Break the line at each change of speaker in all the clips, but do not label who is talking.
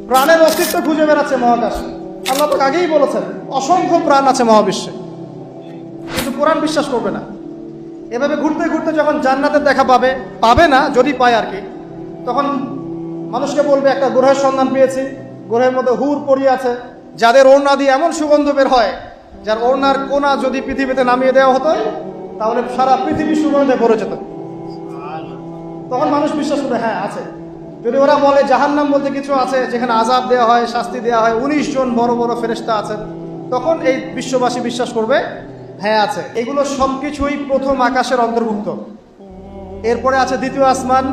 প্রাণের অস্তিত্ব খুঁজে বেড়াচ্ছে মহাকাশে। আল্লাহ পাক আগেই বলেছেন অসংখ্য প্রাণ আছে মহাবিশ্বে, কিন্তু কোরআন বিশ্বাস করবে না। এভাবে ঘুরতে ঘুরতে যখন জান্নাতের দেখা পাবে, পাবে না যদি পায় আর কি, তখন মানুষকে বলবে একটা গ্রহের সন্ধান পেয়েছি, গ্রহের মধ্যে হুর পড়িয়ে আছে, যাদের ওড়না দিয়ে এমন সুগন্ধ বের হয়, যার ওড়নার কোনা যদি পৃথিবীতে নামিয়ে দেওয়া হতো তাহলে সারা পৃথিবী সুগন্ধে ভরে যেত। তখন মানুষ বিশ্বাস করবে হ্যাঁ আছে। যদি ওরা বলে জাহান্নাম বলতে কিছু আছে যেখানে আযাব দেওয়া হয়, শাস্তি দেওয়া হয়, 19 জন বড় বড় ফেরেশতা আছেন, তখন এই বিশ্ববাসী বিশ্বাস করবে হ্যাঁ আছে। এগুলো সবকিছুই প্রথম আকাশের অন্তর্ভুক্ত। এরপরে আছে দ্বিতীয় আসমান,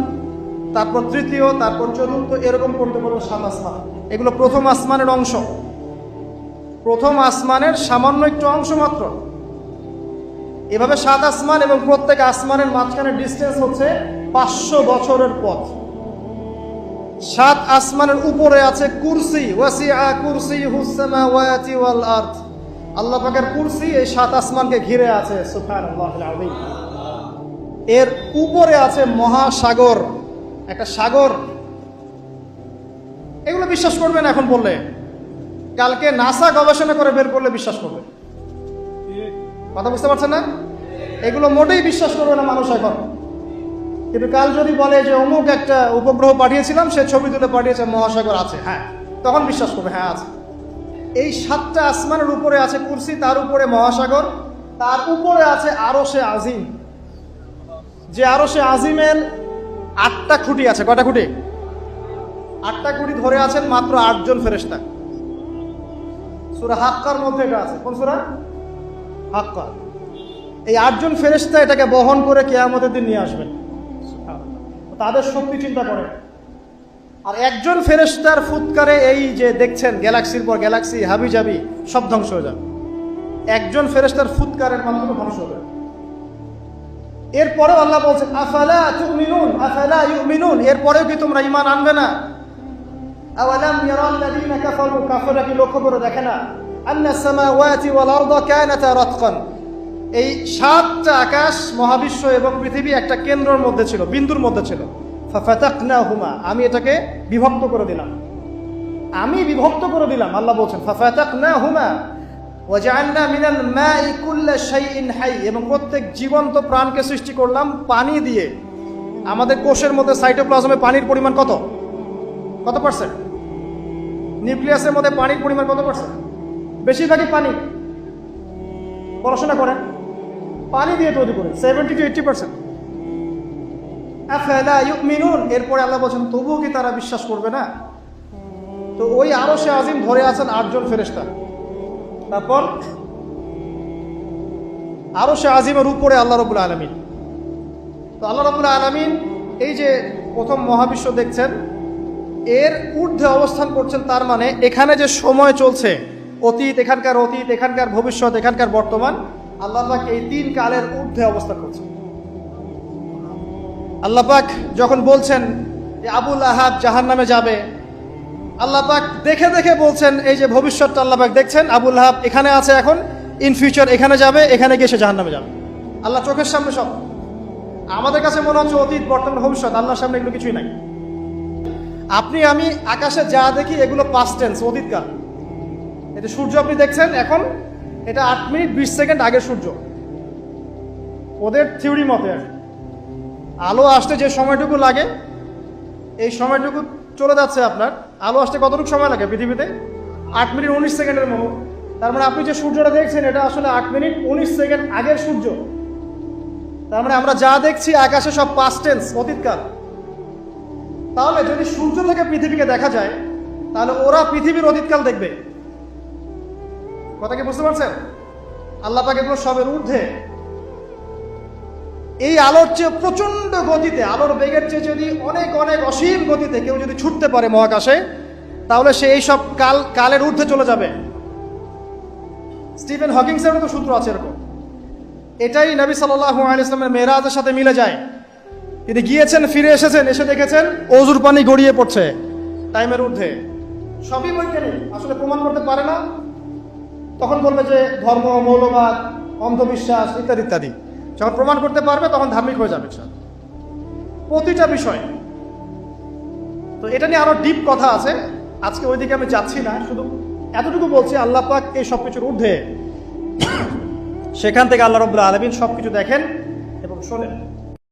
তারপর তৃতীয়, তারপর চতুর্থ, এরকম করতে পারবো 7 আসমান। এগুলো প্রথম আসমানের অংশ, প্রথম আসমানের সামান্য একটু অংশ মাত্র। এভাবে 7 আসমান এবং প্রত্যেক আসমানের মাঝখানে ডিস্টেন্স হচ্ছে 500 বছরের পথ। 7 আসমানের উপরে আছে কুরসি, ওয়াসিআ কুরসিয়ুহুস সামাওয়াতি ওয়াল আরদ। আল্লাহ পাকের কুরসি এই 7 আসমানকে ঘিরে আছে, সুবহানাল্লাহিল আযীম। এর উপরে আছে মহাসাগর, একটা সাগর। এগুলো বিশ্বাস করবে না এখন বললে, কালকে নাসা গবেষণা করে বের করলে বিশ্বাস করবে। কথা বুঝতে পারছেন না? এগুলো মোটেই বিশ্বাস করবে না মানুষ এখন। কিন্তু কাল যদি বলে যে অমুক একটা উপগ্রহ পাঠিয়েছিলাম, সে ছবি তুলে পাঠিয়েছে, মহাসাগর আছে, হ্যাঁ, তখন বিশ্বাস করবে হ্যাঁ আছে। এই 7টা আসমানের উপরে আছে কুরসি, তার উপরে মহাসাগর, তার উপরে আছে আরশে আজিম। যে আরশে আজিমের 8টা খুঁটি আছে। কয়টা খুঁটি? 8টা খুঁটি ধরে আছেন মাত্র 8 জন ফেরেশতা। সূরা হাক্কার মধ্যে এটা আছে। কোন সূরা? হাক্কা। এই 8 জন ফেরেশতা এটাকে বহন করে কিয়ামতের দিন নিয়ে আসবেন। তাদের শক্তি চিন্তা করেন। আর একজন ফেরেশতার ফুৎকারে এই যে দেখছেন গ্যালাক্সির পর গ্যালাক্সি হাবিজাবি সব ধ্বংস হয়ে যাবে। একজন ফেরেশতার ফুৎকারের মাধ্যমে ধ্বংস হবে। এরপরেও আল্লাহ বলছেন আফালা তুমিনুন আফালা ইউমিনুন, এরপরেও কি তোমরা ঈমান আনবে না? আওয়ালাম ইয়ারাল্লাযীনা কাফারু, কাফেররা কি লক্ষ্য করে দেখে না? আন্নাস সামাওয়াতি ওয়াল আরদা কানাতা রাতকান, এই 7টা আকাশ, মহাবিশ্ব এবং পৃথিবী একটা কেন্দ্রের মধ্যে ছিল, বিন্দুর মধ্যে ছিল। ফাফাতাকনাহুমা, আমি এটাকে বিভক্ত করে দিলাম, আমি বিভক্ত করে দিলাম। আল্লাহ বলছেন ফাফাতাকনাহুমা ওয়াজআলনা মিনাল মাই কুল্লা শাইইন হাই, এবং প্রত্যেক জীবন্ত প্রাণকে সৃষ্টি করলাম পানি দিয়ে। আমাদের কোষের মধ্যে সাইটোপ্লাজমে পানির পরিমাণ কত পার্সেন্ট? নিউক্লিয়াসের মধ্যে পানির পরিমাণ কত পার্সেন্ট? বেশিরভাগই পানি। পড়াশোনা করেন, পানি দিয়ে তৈরি করে 70 to 80%। আফালা ইউমিনুন, এরপরে আল্লাহ বলছেন তবুও কি তারা বিশ্বাস করবে না? তো ওই আরশে আজিম ধরে আছেন 8 জন ফেরেশতা। তারপর আরশে আজিমের উপরে আল্লাহ রাব্বুল আলামিন। তো আল্লাহ রাব্বুল আলামিন এই যে প্রথম মহাবিশ্ব দেখছেন, এর ঊর্ধ্বে অবস্থান করছেন। তার মানে এখানে যে সময় চলছে, অতীত, এখানকার ভবিষ্যৎ, এখানকার বর্তমান, আল্লাহ পাক এই 3 কালের ঊর্ধ্বে অবস্থান করছেন। আল্লাহ পাক যখন বলছেন যে আবু লাহাব জাহান্নামে যাবে, আল্লাহ পাক দেখে দেখে বলছেন এই যে ভবিষ্যৎটা আল্লাহ পাক দেখছেন, আবু লাহাব এখানে আছে, এখন ইন ফিউচার এখানে যাবে, এখানে গিয়ে সে জাহান্নামে যাবে। আল্লাহ চোখের সামনে সব। আমাদের কাছে মনে হচ্ছে অতীত, বর্তমান, ভবিষ্যৎ, আল্লাহর সামনে এগুলো কিছুই নাই। আপনি আমি আকাশে যা দেখি এগুলো পাস্ট টেন্স, অতীতকাল। এটা সূর্য আপনি দেখছেন এখন, এটা 8 মিনিট 20 সেকেন্ড আগের সূর্য। ওদের থিওরি মতে আলো আসতে যে সময়টুকু লাগে, এই সময়টুকু চলে যাচ্ছে আপনার। আলো আসতে কতটুকু সময় লাগে পৃথিবীতে? 8 মিনিট 19 সেকেন্ডের মতো। তার মানে আপনি যে সূর্যটা দেখছেন এটা আসলে 8 মিনিট 19 সেকেন্ড আগের সূর্য। তার মানে আমরা যা দেখছি আকাশে সব পাস্ট টেন্স, অতীতকাল। তাহলে যদি সূর্য থেকে পৃথিবীকে দেখা যায়, তাহলে ওরা পৃথিবীর অতীতকাল দেখবে। কথা কি বুঝতে পারছেন? আল্লাহ পাক এগুলো সবের ঊর্ধ্বে। এই আলোর চেয়ে প্রচন্ড গতিতে, আলোর বেগের চেয়ে যদি অনেক অনেক অসীম গতিতে কেউ যদি ছুটতে পারে মহাকাশে, তাহলে সে এই সব কালের ঊর্ধ্বে চলে যাবে। স্টিফেন হকিংসের তো সূত্র আছে এরকম। এটাই নবী সাল্লাল্লাহু আলাইহি ওয়াসাল্লামের মেরাজের সাথে মিলে যায়। তিনি গিয়েছেন, ফিরে এসেছেন, এসে দেখেছেন অজুর পানি গড়িয়ে পড়ছে টাইমের ঊর্ধ্বে। সবই বৈজ্ঞানিক, আসলে প্রমাণ করতে পারে না। তখন বলবে যে ধর্ম, মৌলবাদ, অন্ধবিশ্বাস ইত্যাদি ইত্যাদি। যখন প্রমাণ করতে পারবে তখন ধার্মিক হয়ে যাবে। প্রতিটা বিষয় তো এটা নিয়ে আরো ডিপ কথা আছে, আজকে ওইদিকে আমি যাচ্ছি না, শুধু এতটুকু বলছি আল্লাহ পাক এই সব কিছুর ঊর্ধ্বে, সেখান থেকে আল্লাহ রাব্বুল আলামিন সবকিছু দেখেন এবং শোনেন।